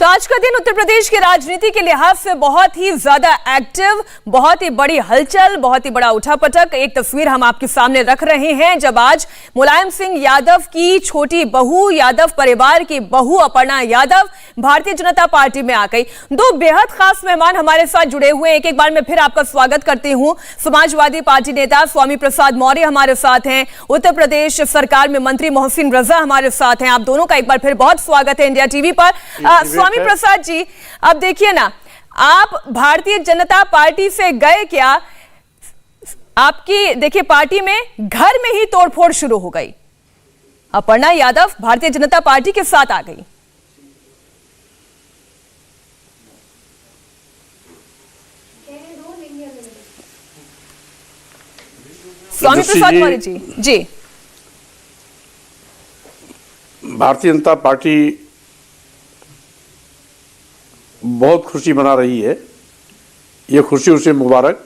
तो आज का दिन उत्तर प्रदेश की राजनीति के लिहाज से बहुत ही ज्यादा एक्टिव, बहुत ही बड़ी हलचल, बहुत ही बड़ा उठापटक। एक तस्वीर हम आपके सामने रख रहे हैं जब आज मुलायम सिंह यादव की छोटी बहू, यादव परिवार की बहू अपर्णा यादव भारतीय जनता पार्टी में आ गई। दो बेहद खास मेहमान हमारे साथ जुड़े हुए हैं। एक बार मैं फिर आपका स्वागत करती हूं। समाजवादी पार्टी नेता स्वामी प्रसाद मौर्य हमारे साथ हैं, उत्तर प्रदेश सरकार में मंत्री मोहसिन रजा हमारे साथ हैं। आप दोनों का एक बार फिर बहुत स्वागत है इंडिया टीवी पर। स्वामी प्रसाद जी, अब देखिए ना, आप भारतीय जनता पार्टी से गए क्या? आपकी देखिए पार्टी में घर में ही तोड़फोड़ शुरू हो गई। अपर्णा यादव भारतीय जनता पार्टी के साथ आ गई। स्वामी प्रसाद मौर्य जी। जी, भारतीय जनता पार्टी बहुत खुशी मना रही है, ये खुशी उसे मुबारक।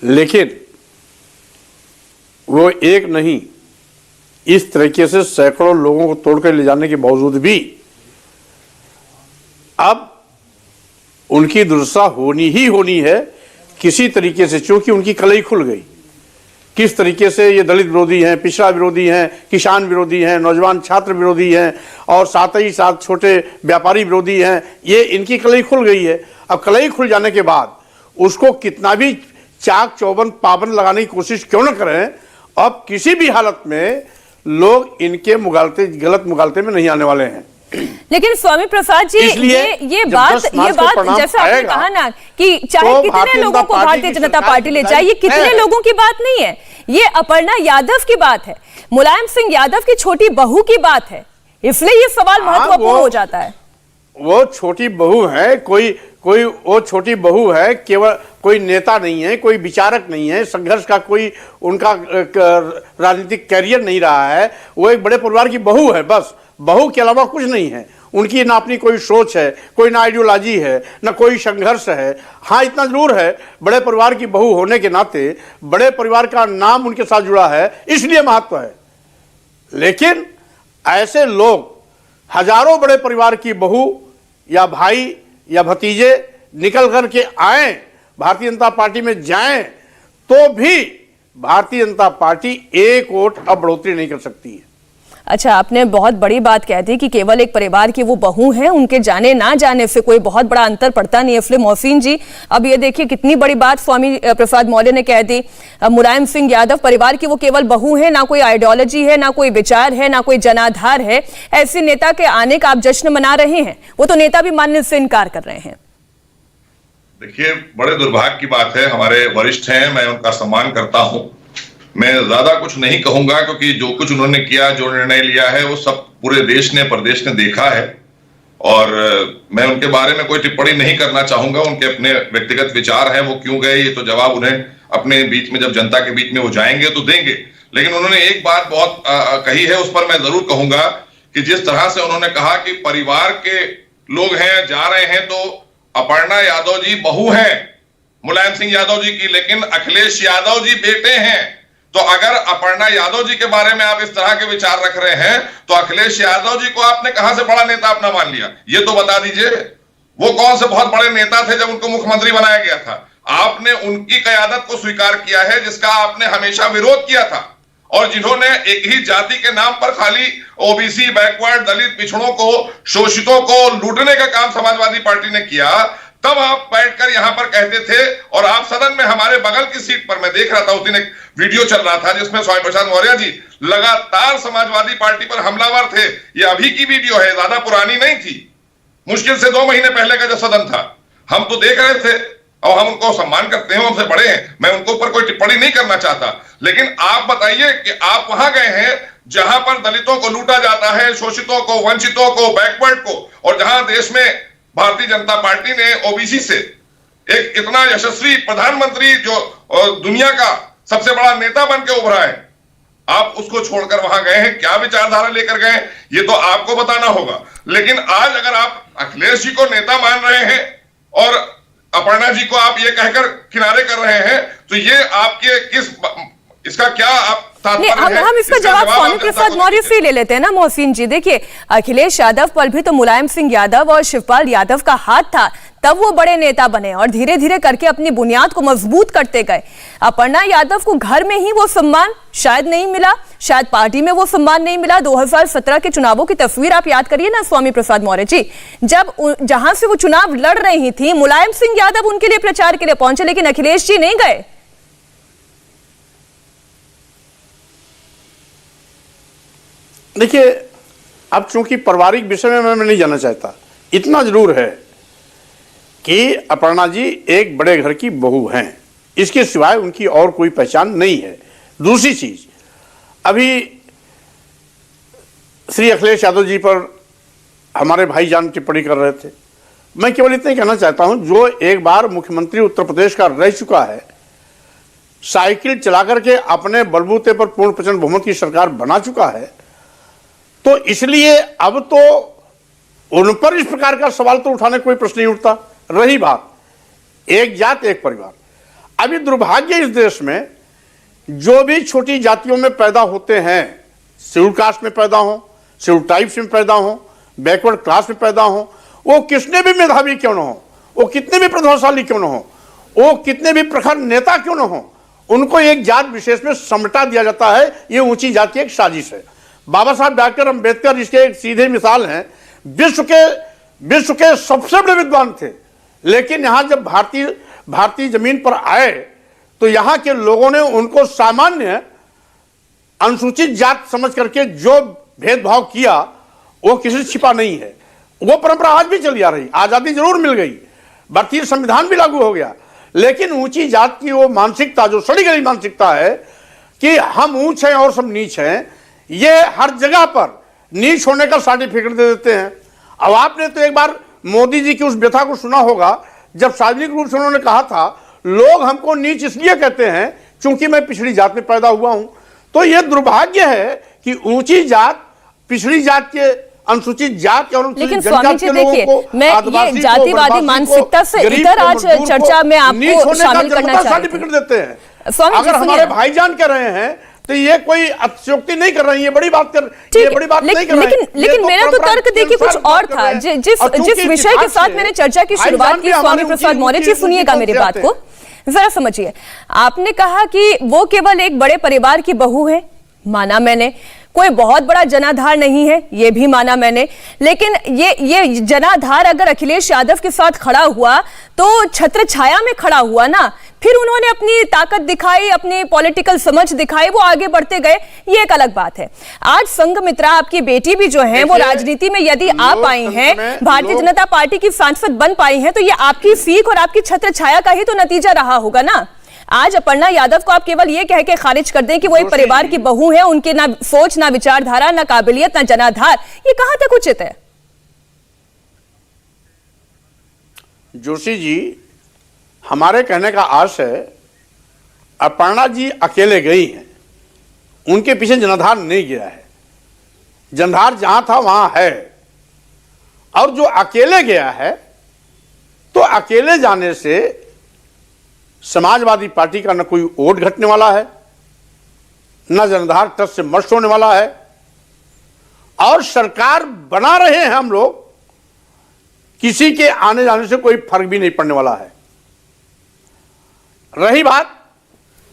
लेकिन वो एक नहीं, इस तरीके से सैकड़ों लोगों को तोड़कर ले जाने के बावजूद भी अब उनकी दुर्दशा होनी ही होनी है किसी तरीके से, क्योंकि उनकी कलई खुल गई। किस तरीके से ये दलित विरोधी हैं, पिछड़ा विरोधी हैं, किसान विरोधी हैं, नौजवान छात्र विरोधी हैं और साथ ही साथ छोटे व्यापारी विरोधी हैं, ये इनकी कलई खुल गई है। अब कलई खुल जाने के बाद उसको कितना भी चाक चौबंद पाबंद लगाने की कोशिश क्यों न करें, अब किसी भी हालत में लोग इनके गलत मुगालते में नहीं आने वाले हैं। लेकिन स्वामी प्रसाद जी, ये बात जैसा आपने कहा ना कि चाहे तो कितने लोगों को भारतीय जनता पार्टी ले जाए, ये कितने लोगों की बात नहीं है, ये अपर्णा यादव की बात है, मुलायम सिंह यादव की छोटी बहू की बात है। इसलिए ये सवाल महत्वपूर्ण हो जाता है। वो छोटी बहू है, कोई वो छोटी बहू है, केवल कोई नेता नहीं है, कोई विचारक नहीं है, संघर्ष का कोई उनका राजनीतिक कैरियर नहीं रहा है। वो एक बड़े परिवार की बहू है, बस बहू के अलावा कुछ नहीं है। उनकी ना अपनी कोई सोच है, कोई ना आइडियोलॉजी है, ना कोई संघर्ष है। हाँ, इतना जरूर है, बड़े परिवार की बहू होने के नाते बड़े परिवार का नाम उनके साथ जुड़ा है, इसलिए महत्व है। लेकिन ऐसे लोग हजारों बड़े परिवार की बहू या भाई या भतीजे निकल करके आए, भारतीय जनता पार्टी में जाएं, तो भी भारतीय जनता पार्टी एक वोट अब बढ़ोतरी नहीं कर सकती है। अच्छा, आपने बहुत बड़ी बात कह दी कि केवल एक परिवार की वो बहू हैं, उनके जाने ना जाने से कोई बहुत बड़ा अंतर पड़ता नहीं है। इसलिए मोहसिन जी, अब ये देखिए कितनी बड़ी बात स्वामी प्रसाद मौर्य ने कह दी। मुलायम सिंह यादव परिवार की वो केवल बहू है, ना कोई आइडियोलॉजी है, ना कोई विचार है, ना कोई जनाधार है। ऐसे नेता के आने का आप जश्न मना रहे हैं, वो तो नेता भी मानने से इनकार कर रहे हैं। देखिए, बड़े दुर्भाग्य की बात है, हमारे वरिष्ठ हैं, मैं उनका सम्मान करता हूं। मैं ज्यादा कुछ नहीं कहूंगा क्योंकि जो कुछ उन्होंने किया, जो निर्णय लिया है, वो सब पूरे देश ने, प्रदेश ने देखा है और मैं उनके बारे में कोई टिप्पणी नहीं करना चाहूंगा। उनके अपने व्यक्तिगत विचार हैं, वो क्यों गए ये तो जवाब उन्हें अपने बीच में, जब जनता के बीच में वो जाएंगे तो देंगे। लेकिन उन्होंने एक बात बहुत कही है, उस पर मैं जरूर कहूंगा कि जिस तरह से उन्होंने कहा कि परिवार के लोग हैं, जा रहे हैं, तो अपर्णा यादव जी बहू हैं मुलायम सिंह यादव जी की, लेकिन अखिलेश यादव जी बेटे हैं। तो अगर अपर्णा यादव जी के बारे में आप इस तरह के विचार रख रहे हैं, तो अखिलेश यादव जी को आपने कहां से बड़ा नेता अपना मान लिया, ये तो बता दीजिए। वो कौन से बहुत बड़े नेता थे जब उनको मुख्यमंत्री बनाया गया था? आपने उनकी क़यादत को स्वीकार किया है जिसका आपने हमेशा विरोध किया था, और जिन्होंने एक ही जाति के नाम पर खाली ओबीसी, बैकवर्ड, दलित, पिछड़ों को, शोषितों को लूटने का काम समाजवादी पार्टी ने किया। तब आप बैठकर यहां पर कहते थे, और आप सदन में हमारे बगल की सीट पर, मैं देख रहा था उस दिन एक वीडियो चल रहा था जिसमें स्वामी प्रसाद मौर्य जी लगातार समाजवादी पार्टी पर हमलावर थे। ये अभी की वीडियो है, ज्यादा पुरानी नहीं थी, मुश्किल से 2 महीने पहले का जो सदन था, हम तो देख रहे थे और हम उनको सम्मान करते हैं, हमसे बड़े हैं, मैं उनको ऊपर कोई टिप्पणी नहीं करना चाहता। लेकिन आप बताइए कि आप वहां गए हैं जहां पर दलितों को लूटा जाता है, शोषितों को, वंचितों को, बैकवर्ड को, और जहां देश में भारतीय जनता पार्टी ने ओबीसी से एक इतना यशस्वी प्रधानमंत्री, जो दुनिया का सबसे बड़ा नेता बन के उभरा है, आप उसको छोड़कर वहां गए हैं। क्या विचारधारा लेकर गए, ये तो आपको बताना होगा। लेकिन आज अगर आप अखिलेश जी को नेता मान रहे हैं और अपर्णा जी को आप ये कहकर किनारे कर रहे हैं, तो ये आपके इसका क्या आप तात्पर्य है। हम इसका जवाब स्वामी प्रसाद मौर्य से ले लेते हैं ना मोहसिन जी। देखिए, अखिलेश यादव पर भी तो मुलायम सिंह यादव और शिवपाल यादव का हाथ था, तब वो बड़े नेता बने और धीरे धीरे करके अपनी बुनियाद को मजबूत करते गए। अपर्णा यादव को घर में ही वो सम्मान शायद नहीं मिला, शायद पार्टी में वो सम्मान नहीं मिला। 2017 के चुनावों की तस्वीर आप याद करिए ना स्वामी प्रसाद मौर्य जी, जब जहां से वो चुनाव लड़ रही थी, मुलायम सिंह यादव उनके लिए प्रचार के लिए पहुंचे, लेकिन अखिलेश जी नहीं गए। देखिए, अब चूंकि पारिवारिक विषय में मैं नहीं जानना चाहता, इतना जरूर है कि अपर्णा जी एक बड़े घर की बहू हैं, इसके सिवाय उनकी और कोई पहचान नहीं है। दूसरी चीज, अभी श्री अखिलेश यादव जी पर हमारे भाईजान टिप्पणी कर रहे थे। मैं केवल इतना ही कहना चाहता हूं, जो एक बार मुख्यमंत्री उत्तर प्रदेश का रह चुका है, साइकिल चला करके अपने बलबूते पर पूर्ण प्रचंड बहुमत की सरकार बना चुका है, तो इसलिए अब तो उन पर इस प्रकार का सवाल तो उठाने कोई प्रश्न नहीं उठता। रही बात एक जात एक परिवार, अभी दुर्भाग्य इस देश में जो भी छोटी जातियों में पैदा होते हैं, शेड्यूल कास्ट में पैदा हो, शेड्यूल ट्राइब्स में पैदा हो, बैकवर्ड क्लास में पैदा हो, वो कितने भी मेधावी क्यों न हो, वो कितने भी प्रतिभाशाली क्यों न हो, वो कितने भी प्रखर नेता क्यों न हो, उनको एक जात विशेष में समटा दिया जाता है। ये ऊंची जात की एक साजिश है। बाबा साहब डॉक्टर अंबेडकर इसके एक सीधे मिसाल हैं। विश्व के सबसे बड़े विद्वान थे, लेकिन यहां जब भारतीय जमीन पर आए तो यहां के लोगों ने उनको सामान्य अनुसूचित जात समझ करके जो भेदभाव किया वो किसी से छिपा नहीं है। वो परंपरा आज भी चली आ रही। आजादी जरूर मिल गई, भारतीय संविधान भी लागू हो गया, लेकिन ऊंची जात की वो मानसिकता, जो सड़ी गई मानसिकता है कि हम ऊंच हैं और सब नीच हैं, ये हर जगह पर नीच होने का सर्टिफिकेट दे देते हैं। अब आपने तो एक बार मोदी जी की उस व्यथा को सुना होगा, जब सार्वजनिक रूप से उन्होंने कहा था, लोग हमको नीच इसलिए कहते हैं क्योंकि मैं पिछड़ी जात में पैदा हुआ हूं। तो यह दुर्भाग्य है कि ऊंची जात पिछड़ी जात के, अनुसूचित जात और लेकिन स्वामी जी देखिए, मैं ये जातिवादी मानसिकता से इधर आज चर्चा में आपको शामिल करना सर्टिफिकेट देते हैं। अगर हमारे भाईजान कह रहे हैं तो ये कोई अतिशयोक्ति नहीं कर रही है, बड़ी बात नहीं कर रहे हैं। लेकिन मेरा तो तर्क देखिए कुछ और था। जिस विषय के साथ मैंने चर्चा की शुरुआत की, स्वामी प्रसाद मौर्य जी सुनिएगा मेरी बात को जरा समझिए। आपने कहा कि वो केवल एक बड़े परिवार की बहू है, माना मैंने, कोई बहुत बड़ा जनाधार नहीं है, ये भी माना मैंने, लेकिन ये जनाधार अगर अखिलेश यादव के साथ खड़ा हुआ तो छत्र छाया में खड़ा हुआ ना। फिर उन्होंने अपनी ताकत दिखाई, अपनी पॉलिटिकल समझ दिखाई, वो आगे बढ़ते गए, ये एक अलग बात है। आज संघमित्रा आपकी बेटी भी जो है वो राजनीति में यदि आप आई हैं, भारतीय जनता पार्टी की सांसद बन पाई हैं, तो ये आपकी सीख और आपकी छत्र छाया का ही तो नतीजा रहा होगा ना। आज अपर्णा यादव को आप केवल ये कह के खारिज कर दें कि वो एक परिवार की बहू है, उनके ना सोच, ना विचारधारा, ना काबिलियत, ना जनाधार, ये कहां तक उचित है? जोशी जी, हमारे कहने का आशय है, अपर्णा जी अकेले गई हैं, उनके पीछे जनाधार नहीं गया है। जनाधार जहां था वहां है, और जो अकेले गया है तो अकेले जाने से समाजवादी पार्टी का न कोई वोट घटने वाला है, न जनाधार टच से मस्ट होने वाला है, और सरकार बना रहे हैं हम लोग, किसी के आने जाने से कोई फर्क भी नहीं पड़ने वाला है। रही बात,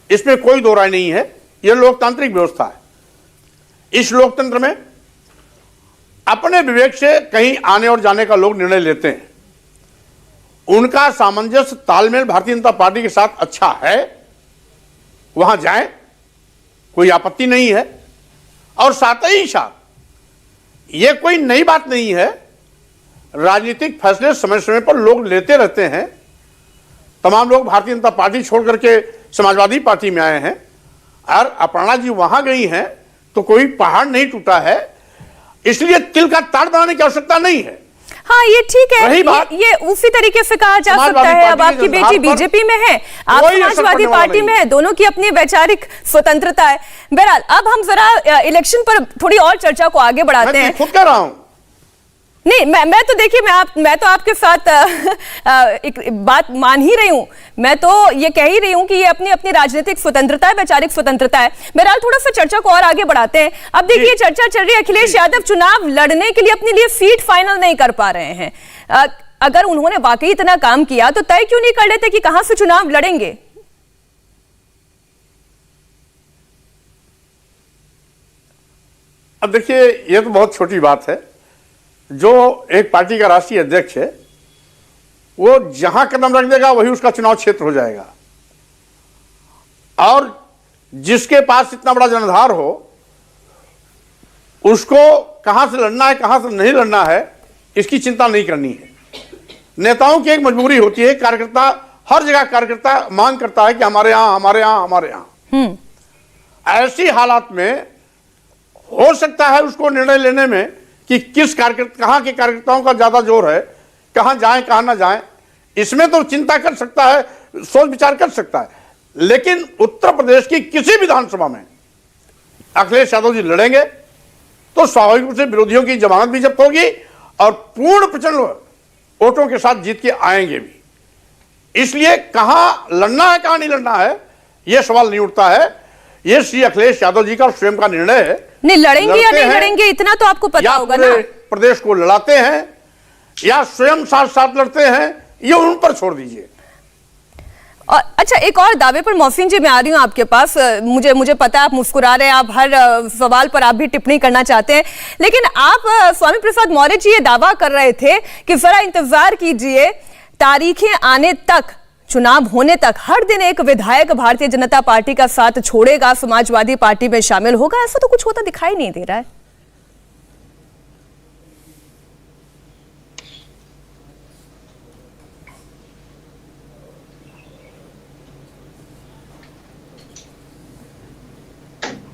इसमें कोई दो राय नहीं है, यह लोकतांत्रिक व्यवस्था है। इस लोकतंत्र में अपने विवेक से कहीं आने और जाने का लोग निर्णय लेते हैं। उनका सामंजस्य, तालमेल भारतीय जनता पार्टी के साथ अच्छा है, वहां जाएं, कोई आपत्ति नहीं है। और साथ ही साथ यह कोई नई बात नहीं है, राजनीतिक फैसले समय समय पर लोग लेते रहते हैं। तमाम लोग भारतीय जनता पार्टी छोड़ करके समाजवादी पार्टी में आए हैं, और अपर्णा जी वहां गई हैं तो कोई पहाड़ नहीं टूटा है, इसलिए तिल का ताड़ बनाने की आवश्यकता नहीं है। हाँ, ये ठीक है, ये उसी तरीके से कहा जा सकता है। अब आपकी बेटी बीजेपी में है, आप समाजवादी पार्टी में है, दोनों की अपनी वैचारिक स्वतंत्रता है। बहरहाल अब हम जरा इलेक्शन पर थोड़ी और चर्चा को आगे बढ़ाते हैं। खुद कह रहा हूं, नहीं, मैं तो देखिए, मैं तो आपके साथ एक बात मान ही रही हूं। मैं तो ये कह ही रही हूं कि ये अपनी अपनी राजनीतिक स्वतंत्रता है, वैचारिक स्वतंत्रता है। बहरहाल थोड़ा सा चर्चा को और आगे बढ़ाते हैं। अब देखिए, चर्चा चल रही है अखिलेश यादव चुनाव लड़ने के लिए अपने लिए सीट फाइनल नहीं कर पा रहे हैं। अगर उन्होंने वाकई इतना काम किया तो तय क्यों नहीं कर लेते कि कहां से चुनाव लड़ेंगे? अब देखिए, ये तो बहुत छोटी बात है। जो एक पार्टी का राष्ट्रीय अध्यक्ष है, वो जहां कदम रख देगा वही उसका चुनाव क्षेत्र हो जाएगा। और जिसके पास इतना बड़ा जनाधार हो, उसको कहां से लड़ना है, कहां से नहीं लड़ना है, इसकी चिंता नहीं करनी है। नेताओं की एक मजबूरी होती है, कार्यकर्ता हर जगह कार्यकर्ता मांग करता है कि हमारे यहां, हमारे यहां, हमारे यहां। ऐसी हालात में हो सकता है उसको निर्णय लेने में कि किस कार्यकर्ता, कहां के कार्यकर्ताओं का ज्यादा जोर है, कहां जाएं कहां ना जाएं, इसमें तो चिंता कर सकता है, सोच विचार कर सकता है। लेकिन उत्तर प्रदेश की किसी विधानसभा में अखिलेश यादव जी लड़ेंगे तो स्वाभाविक रूप से विरोधियों की जमानत भी जब्त होगी और पूर्ण प्रचंड वोटों के साथ जीत के आएंगे भी। इसलिए कहां लड़ना है, कहां नहीं लड़ना है, यह सवाल नहीं उठता है। यह श्री अखिलेश यादव जी का स्वयं का निर्णय है। नहीं लड़ेंगे या नहीं लड़ेंगे, इतना तो आपको पता होगा ना। प्रदेश को लड़ाते हैं या स्वयं साथ साथ लड़ते हैं, ये उन पर छोड़ दीजिए। और अच्छा, एक और दावे पर मोहसिन जी मैं आ रही हूं आपके पास। मुझे पता है आप मुस्कुरा रहे हैं, आप हर सवाल पर आप भी टिप्पणी करना चाहते हैं, लेकिन आप स्वामी प्रसाद मौर्य जी ये दावा कर रहे थे कि जरा इंतजार कीजिए, तारीखें आने तक, चुनाव होने तक हर दिन एक विधायक भारतीय जनता पार्टी का साथ छोड़ेगा, समाजवादी पार्टी में शामिल होगा। ऐसा तो कुछ होता दिखाई नहीं दे रहा है।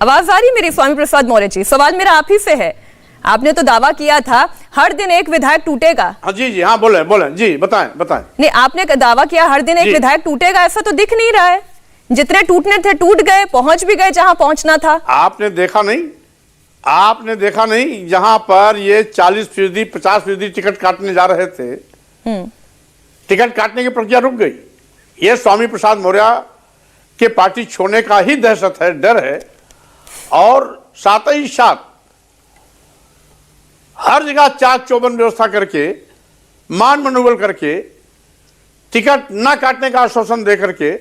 आवाज आ रही मेरी स्वामी प्रसाद मौर्य जी? सवाल मेरा आप ही से है। आपने तो दावा किया था हर दिन एक विधायक टूटेगा। हाँ जी, हाँ बोले जी, बताएं। नहीं, आपने दावा किया हर दिन एक विधायक टूटेगा, ऐसा तो दिख नहीं रहा है। जितने टूटने थे टूट गए, पहुंच भी गए जहां पहुंचना था। आपने देखा नहीं जहां पर ये 40%, 50% टिकट काटने जा रहे थे, टिकट काटने की प्रक्रिया रुक गई। ये स्वामी प्रसाद मौर्य के पार्टी छोड़ने का ही दहशत है, डर है। और साथ ही साथ हर जगह चाक चौबंद व्यवस्था करके, मान मनोबल करके, टिकट न काटने का आश्वासन दे करके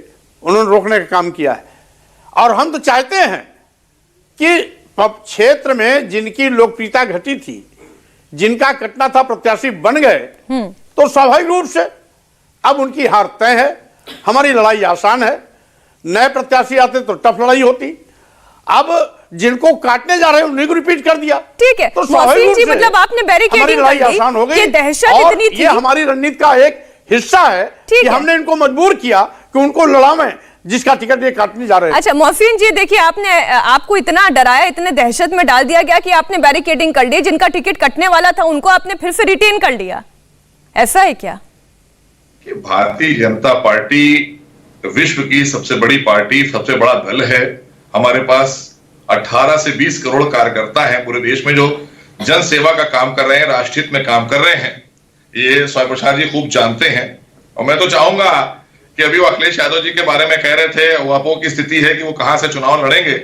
उन्होंने रोकने का काम किया है। और हम तो चाहते हैं कि क्षेत्र में जिनकी लोकप्रियता घटी थी, जिनका कटना था, प्रत्याशी बन गए, तो स्वाभाविक रूप से अब उनकी हार तय है। हमारी लड़ाई आसान है। नए प्रत्याशी आते तो टफ लड़ाई होती। अब जिनको काटने जा रहे हैं उन्हीं को रिपीट कर दिया। ठीक है, तो स्वाभाविक जी, मतलब आपने बैरिकेडिंग कर दी, आसान हो गई। ये दहशत इतनी थी। ये हमारी रणनीति का एक हिस्सा है कि हमने इनको मजबूर किया कि उनको लड़ावें जिसका टिकट ये काटने जा रहे हैं। अच्छा मोहसिन जी, देखिए आपको इतना डराया, इतने दहशत में डाल दिया गया कि आपने बैरिकेडिंग कर ली। जिनका टिकट कटने वाला था उनको आपने फिर से रिटेन कर लिया, ऐसा है क्या? कि भारतीय जनता पार्टी विश्व की सबसे बड़ी पार्टी, सबसे बड़ा दल है। हमारे पास 18 से 20 करोड़ कार्यकर्ता हैं पूरे देश में जो जन सेवा का काम कर रहे हैं, राष्ट्रहित में काम कर रहे हैं। ये स्वामी प्रसाद जी खूब जानते हैं। और मैं तो चाहूंगा कि अभी वो अखिलेश यादव जी के बारे में कह रहे थे, वो की स्थिति है कि वो कहां से चुनाव लड़ेंगे,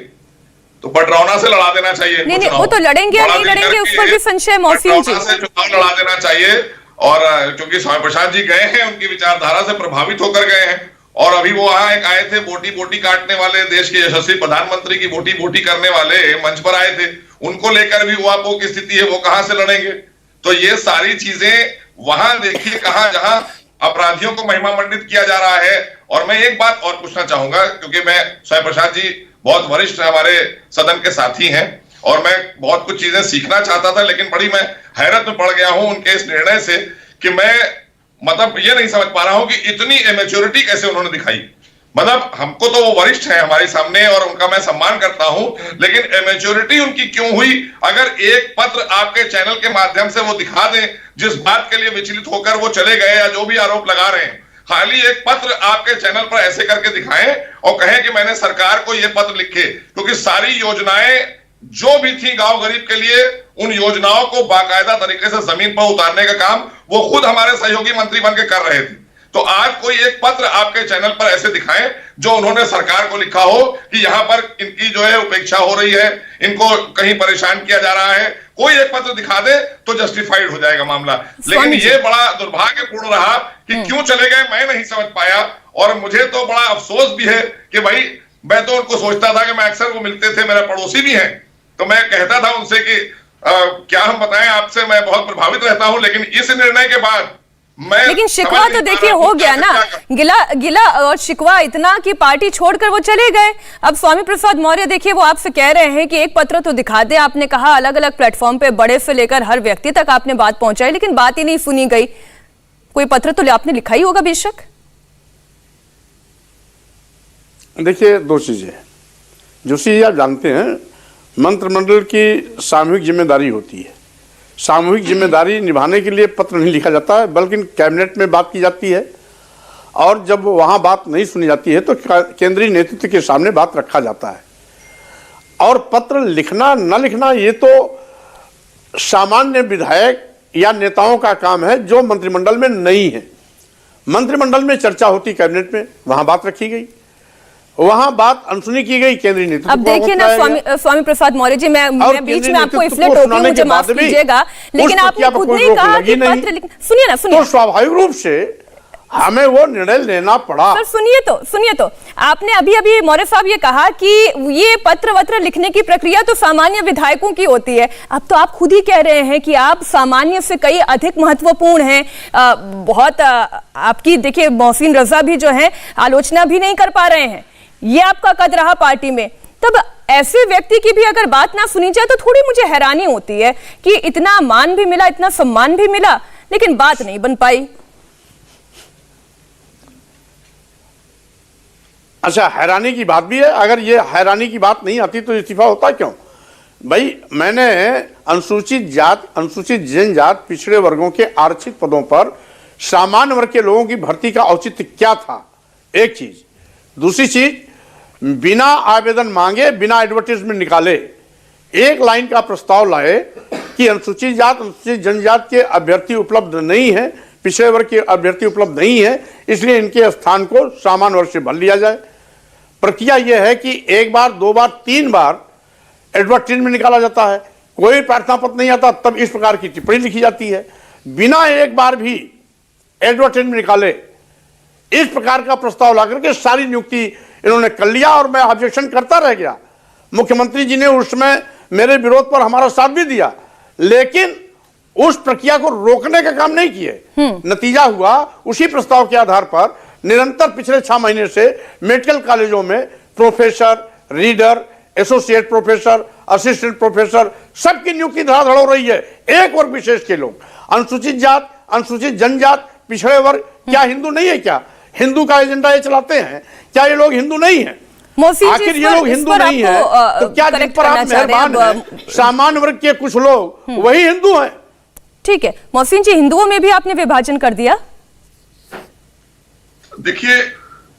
तो पटरौना से लड़ा देना चाहिए। नहीं, वो तो लड़ेंगे या नहीं लड़ेंगे उस पर भी संशय मोहसिन जी। से चुनाव लड़ा देना चाहिए। और क्योंकि स्वामी प्रसाद जी गए हैं, उनकी विचारधारा से प्रभावित होकर गए हैं। और अभी वो वहां एक आए थे, बोटी बोटी काटने वाले, देश के यशस्वी प्रधानमंत्री की बोटी बोटी करने वाले मंच पर आए थे। उनको लेकर भी वो की स्थिति है, वो कहां से लड़ेंगे? तो ये सारी चीजें वहां देखिए, कहां जहां अपराधियों को महिमा मंडित किया जा रहा है। और मैं एक बात और पूछना चाहूंगा, क्योंकि मैं स्वामी प्रसाद जी बहुत वरिष्ठ हमारे सदन के साथी हैं और मैं बहुत कुछ चीजें सीखना चाहता था, लेकिन बड़ी मैं हैरत में पड़ गया हूं उनके इस निर्णय से कि मैं मतलब ये नहीं समझ पा रहा हूं कि इतनी इमेच्योरिटी कैसे उन्होंने दिखाई। मतलब हमको तो वो वरिष्ठ है हमारे सामने और उनका मैं सम्मान करता हूं, लेकिन इमेच्योरिटी उनकी क्यों हुई? अगर एक पत्र आपके चैनल के माध्यम से वो दिखा दें जिस बात के लिए विचलित होकर वो चले गए या जो भी आरोप लगा रहे हैं, खाली एक पत्र आपके चैनल पर ऐसे करके दिखाएं और कहें कि मैंने सरकार को ये पत्र लिखे, क्योंकि सारी योजनाएं जो भी थी गांव गरीब के लिए, उन योजनाओं को बाकायदा तरीके से जमीन पर उतारने का काम वो खुद हमारे सहयोगी मंत्री बनकर कर रहे थे। तो आज कोई एक पत्र आपके चैनल पर ऐसे दिखाएं जो उन्होंने सरकार को लिखा हो कि यहां पर इनकी जो है उपेक्षा हो रही है, इनको कहीं परेशान किया जा रहा है, कोई एक पत्र दिखा दे तो जस्टिफाइड हो जाएगा मामला। लेकिन ये बड़ा दुर्भाग्यपूर्ण रहा कि क्यों चले गए मैं नहीं समझ पाया। और मुझे तो बड़ा अफसोस भी है कि भाई मैं तो उनको सोचता था कि मैं अक्सर वो मिलते थे, मेरा पड़ोसी भी है, तो मैं कहता था उनसे कि क्या हम बताएं आपसे, मैं बहुत प्रभावित रहता हूं। लेकिन इस निर्णय के बाद लेकिन शिकवा तो देखिए हो गया ना, गिला और शिकवा इतना कि पार्टी छोड़कर वो चले गए। अब स्वामी प्रसाद मौर्य देखिए वो आपसे कह रहे हैं कि एक पत्र तो दिखा दे। आपने कहा अलग अलग प्लेटफॉर्म पे बड़े से लेकर हर व्यक्ति तक आपने बात पहुंचाई, लेकिन बात ही नहीं सुनी गई। कोई पत्र तो आपने लिखा ही होगा बेशक। देखिए दो चीजें जोशी आप जानते हैं, मंत्रिमंडल की सामूहिक जिम्मेदारी होती है। सामूहिक जिम्मेदारी निभाने के लिए पत्र नहीं लिखा जाता है, बल्कि कैबिनेट में बात की जाती है, और जब वहाँ बात नहीं सुनी जाती है तो केंद्रीय नेतृत्व के सामने बात रखा जाता है। और पत्र लिखना न लिखना ये तो सामान्य विधायक या नेताओं का काम है जो मंत्रिमंडल में नहीं है। मंत्रिमंडल में चर्चा होती कैबिनेट में, वहाँ बात रखी गई, वहां बात अनसुनी की गई, केंद्रीय नेतृत्व। अब देखिए ना स्वामी प्रसाद मौर्य जी, मैं बीच में आपको इसलिए टोक रही हूं, मुझे माफ कीजिएगा, लेकिन आपने खुद नहीं कहा कि पत्र सुनिए ना, सुनिए तो स्वाभाविक रूप से हमें वो निर्णय लेना पड़ा। सर सुनिए तो आपने अभी मौर्य साहब ये कहा कि ये पत्र वत्र लिखने की प्रक्रिया तो सामान्य विधायकों की होती है। अब तो आप खुद ही कह रहे हैं कि आप सामान्य से कई अधिक महत्वपूर्ण हैं। बहुत आपकी देखिए मोहसिन रजा भी जो है आलोचना भी नहीं कर पा रहे हैं, ये आपका कद रहा पार्टी में। तब ऐसे व्यक्ति की भी अगर बात ना सुनी जाए तो थोड़ी मुझे हैरानी होती है कि इतना मान भी मिला, इतना सम्मान भी मिला, लेकिन बात नहीं बन पाई। अच्छा, हैरानी की बात भी है। अगर ये हैरानी की बात नहीं आती तो इस्तीफा होता क्यों? भाई मैंने अनुसूचित जात, अनुसूचित जनजात, पिछड़े वर्गों के आरक्षित पदों पर सामान्य वर्ग के लोगों की भर्ती का औचित्य क्या था, एक चीज। दूसरी चीज, बिना आवेदन मांगे, बिना एडवर्टाइजमेंट निकाले एक लाइन का प्रस्ताव लाए कि अनुसूचित जात, अनुसूचित जनजात के अभ्यर्थी उपलब्ध नहीं है, पिछड़े वर्ग के अभ्यर्थी उपलब्ध नहीं है, इसलिए इनके स्थान को सामान्य वर्ग से भर लिया जाए। प्रक्रिया यह है कि एक बार, दो बार, तीन बार एडवर्टाइजमेंट निकाला जाता है, कोई प्रार्थना पत्र नहीं आता, तब इस प्रकार की टिप्पणी लिखी जाती है। बिना एक बार भी एडवर्टाइजमेंट निकाले इस प्रकार का प्रस्ताव लाकर के सारी नियुक्ति इन्होंने कर लिया, और मैं ऑब्जेक्शन करता रह गया। मुख्यमंत्री जी ने उस समय मेरे विरोध पर हमारा साथ भी दिया, लेकिन उस प्रक्रिया को रोकने का काम नहीं किए। नतीजा हुआ, उसी प्रस्ताव के आधार पर निरंतर पिछले 6 महीने से मेडिकल कॉलेजों में professor, reader, associate professor, assistant professor, सबकी नियुक्ति धड़ाधड़ हो रही है। एक वर्ग विशेष के लोग, अनुसूचित जात, अनुसूचित जनजात, पिछड़े वर्ग, क्या हिंदू नहीं है? क्या हिंदू का एजेंडा ये चलाते हैं? क्या ये लोग हिंदू नहीं है? आखिर ये लोग हिंदू नहीं है तो क्या जिन पर आप मेहरबान हैं, सामान्य वर्ग के कुछ लोग वही हिंदू हैं। ठीक है मोहसिन जी, हिंदुओं में भी आपने विभाजन कर दिया। देखिए,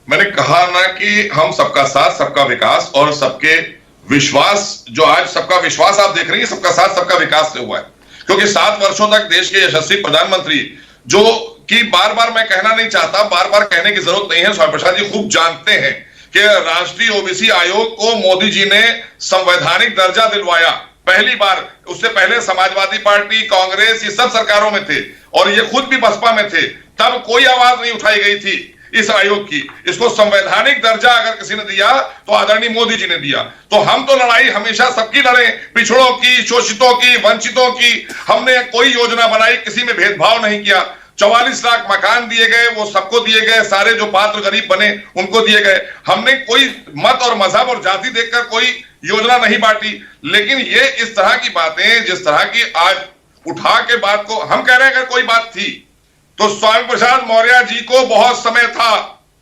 मैंने कहा ना कि हम सबका साथ, सबका विकास और सबके विश्वास, जो आज सबका विश्वास आप देख रही है, सबका साथ सबका विकास से हुआ है। क्योंकि 7 वर्षों तक देश के यशस्वी प्रधानमंत्री, जो कि बार बार मैं कहना नहीं चाहता, बार बार कहने की जरूरत नहीं है, स्वामी प्रसाद जी खूब जानते हैं कि राष्ट्रीय ओबीसी आयोग को मोदी जी ने संवैधानिक दर्जा दिलवाया पहली बार। उससे पहले समाजवादी पार्टी, कांग्रेस, ये सब सरकारों में थे और ये खुद भी बसपा में थे, तब कोई आवाज नहीं उठाई गई थी इस आयोग की। इसको संवैधानिक दर्जा अगर किसी ने दिया तो आदरणीय मोदी जी ने दिया। तो हम तो लड़ाई हमेशा सबकी लड़े, पिछड़ों की, शोषितों की, वंचितों की। हमने कोई योजना बनाई, किसी में भेदभाव नहीं किया। 44 लाख मकान दिए गए, वो सबको दिए गए, सारे जो पात्र गरीब बने उनको दिए गए। हमने कोई मत और मजहब और जाति देखकर कोई योजना नहीं बांटी। लेकिन ये इस तरह की बातें, जिस तरह की आज उठा के बात को हम कह रहे हैं, अगर कोई बात थी तो स्वामी प्रसाद मौर्य जी को बहुत समय था,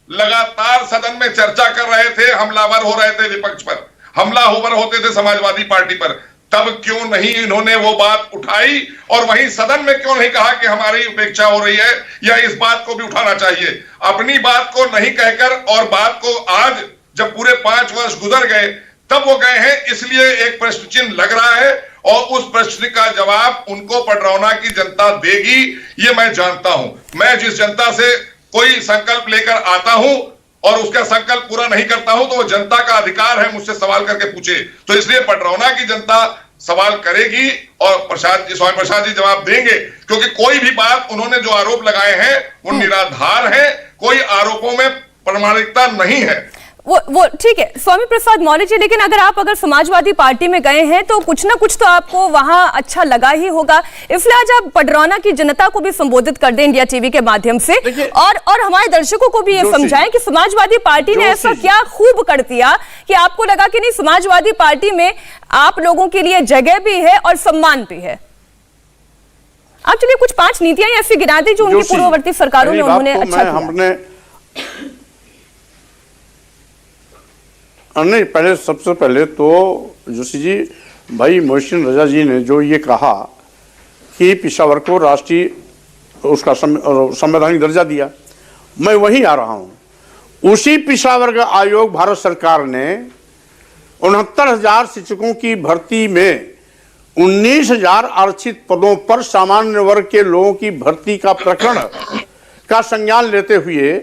लगातार सदन में चर्चा कर रहे थे, हमलावर हो रहे थे विपक्ष पर, हमलावर होते थे समाजवादी पार्टी पर, तब क्यों नहीं इन्होंने वो बात उठाई? और वहीं सदन में क्यों नहीं कहा कि हमारी उपेक्षा हो रही है या इस बात को भी उठाना चाहिए? अपनी बात को नहीं कहकर और बात को आज जब पूरे 5 वर्ष गुजर गए तब वो गए हैं, इसलिए एक प्रश्न चिन्ह लग रहा है और उस प्रश्न का जवाब उनको पडरौना की जनता देगी, ये मैं जानता हूं। मैं जिस जनता से कोई संकल्प लेकर आता हूं और उसका संकल्प पूरा नहीं करता हूं, तो वो जनता का अधिकार है मुझसे सवाल करके पूछे। तो इसलिए पडरौना की जनता सवाल करेगी और स्वामी प्रसाद जी जवाब देंगे, क्योंकि कोई भी बात उन्होंने जो आरोप लगाए हैं वो निराधार है, कोई आरोपों में प्रामाणिकता नहीं है। वो ठीक है स्वामी प्रसाद मौर्य जी, लेकिन अगर समाजवादी पार्टी में गए हैं तो कुछ ना कुछ तो आपको वहां अच्छा लगा ही होगा, इसलिए आज आप पडरौना की जनता को भी संबोधित कर दें इंडिया टीवी के माध्यम से और हमारे दर्शकों को भी ये समझाएं कि समाजवादी पार्टी ने ऐसा क्या खूब कर दिया कि आपको लगा कि नहीं, समाजवादी पार्टी में आप लोगों के लिए जगह भी है और सम्मान भी है। आप चलिए कुछ 5 नीतियां ऐसी गिना दी जो उनकी पूर्ववर्ती सरकारों में उन्होंने अच्छा किया। नहीं, पहले सबसे पहले तो जोशी जी, भाई मोहसिन रजा जी ने जो ये कहा कि पिछड़ा वर्ग को राष्ट्रीय उसका संवैधानिक दर्जा दिया, मैं वहीं आ रहा हूं। उसी पिछड़ा वर्ग आयोग भारत सरकार ने 69,000 शिक्षकों की भर्ती में 19,000 आरक्षित पदों पर सामान्य वर्ग के लोगों की भर्ती का प्रकरण का संज्ञान लेते हुए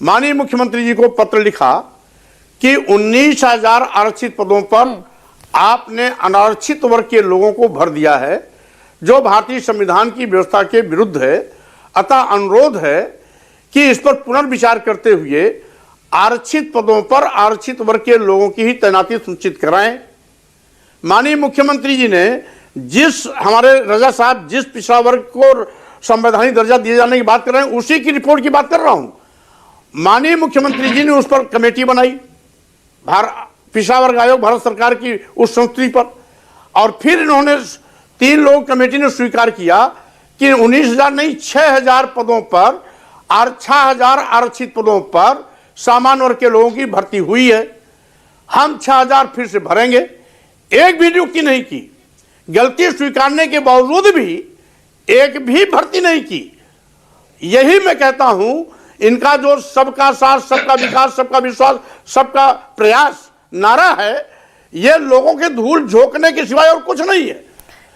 माननीय मुख्यमंत्री जी को पत्र लिखा कि 19,000 आरक्षित पदों पर आपने अनारक्षित वर्ग के लोगों को भर दिया है, जो भारतीय संविधान की व्यवस्था के विरुद्ध है। अतः अनुरोध है कि इस पर पुनर्विचार करते हुए आरक्षित पदों पर आरक्षित वर्ग के लोगों की ही तैनाती सुनिश्चित कराएं। माननीय मुख्यमंत्री जी ने हमारे रजा साहब जिस पिछड़ा वर्ग को संवैधानिक दर्जा दिए जाने की बात कर रहे हैं, उसी की रिपोर्ट की बात कर रहा हूं। माननीय मुख्यमंत्री जी ने उस पर कमेटी बनाई, पिछड़ा वर्ग आयोग भारत सरकार की उस संस्तुति पर, और फिर इन्होंने 3 लोग कमेटी ने स्वीकार किया कि 19,000 नहीं 6,000 पदों पर 6,000 आरक्षित पदों पर सामान्य वर्ग के लोगों की भर्ती हुई है। हम 6,000 फिर से भरेंगे। एक भी नियुक्ति नहीं की, गलती स्वीकारने के बावजूद भी एक भी भर्ती नहीं की। यही मैं कहता हूं, इनका जो सबका साथ, सबका विकास, सबका विश्वास, सबका प्रयास नारा है, ये लोगों के धूल झोंकने के सिवाय और कुछ नहीं है।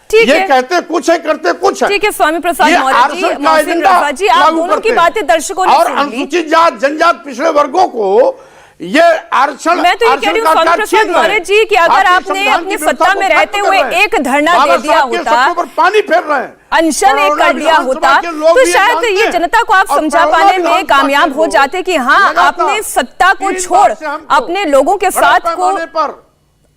ये कहते कुछ है, करते कुछ है। ठीक है स्वामी प्रसाद मौर्य जी, मोहसिन रजा जी, आप दोनों की बातें दर्शकों ने और सुन ली। अनुसूचित जात, जनजात, पिछड़े वर्गों को ये आरक्षण, मैं तो ये कह रही हूँ स्वामी प्रसाद मौर्य जी कि अगर आपने अपनी सत्ता में रहते हुए एक धरना दे दिया होता, पानी फेर रहे हैं, अनशन एक कर लिया होता, तो शायद ये जनता को आप समझा पाने में कामयाब हो जाते कि हाँ, आपने सत्ता को छोड़ अपने लोगों के साथ को।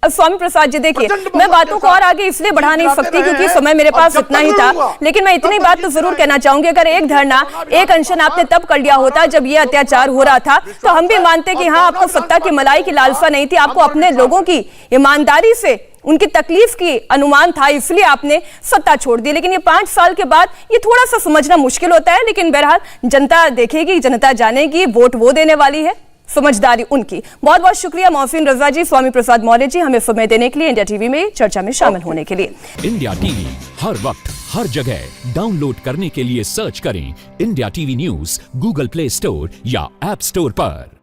स्वामी प्रसाद जी देखिए, मैं बातों को और आगे इसलिए बढ़ा नहीं सकती क्योंकि समय मेरे पास इतना ही था, लेकिन मैं इतनी बात तो जरूर कहना चाहूंगी, अगर एक धरना, एक अनशन आपने तब कर लिया होता जब ये अत्याचार हो रहा था, तो हम भी मानते कि हाँ, आपको सत्ता की मलाई की लालसा नहीं थी, आपको अपने लोगों की ईमानदारी से उनकी तकलीफ की अनुमान था, इसलिए आपने सत्ता छोड़ दी। लेकिन ये 5 साल के बाद ये थोड़ा सा समझना मुश्किल होता है, लेकिन बहरहाल जनता देखेगी, जनता जानेगी, वोट वो देने वाली है, समझदारी उनकी। बहुत बहुत शुक्रिया मोहसिन रजा जी, स्वामी प्रसाद मौर्य जी, हमें समय देने के लिए, इंडिया टीवी में चर्चा में शामिल होने के लिए। इंडिया टीवी हर वक्त हर जगह डाउनलोड करने के लिए सर्च करें India TV news Google play store या ऐप स्टोर पर।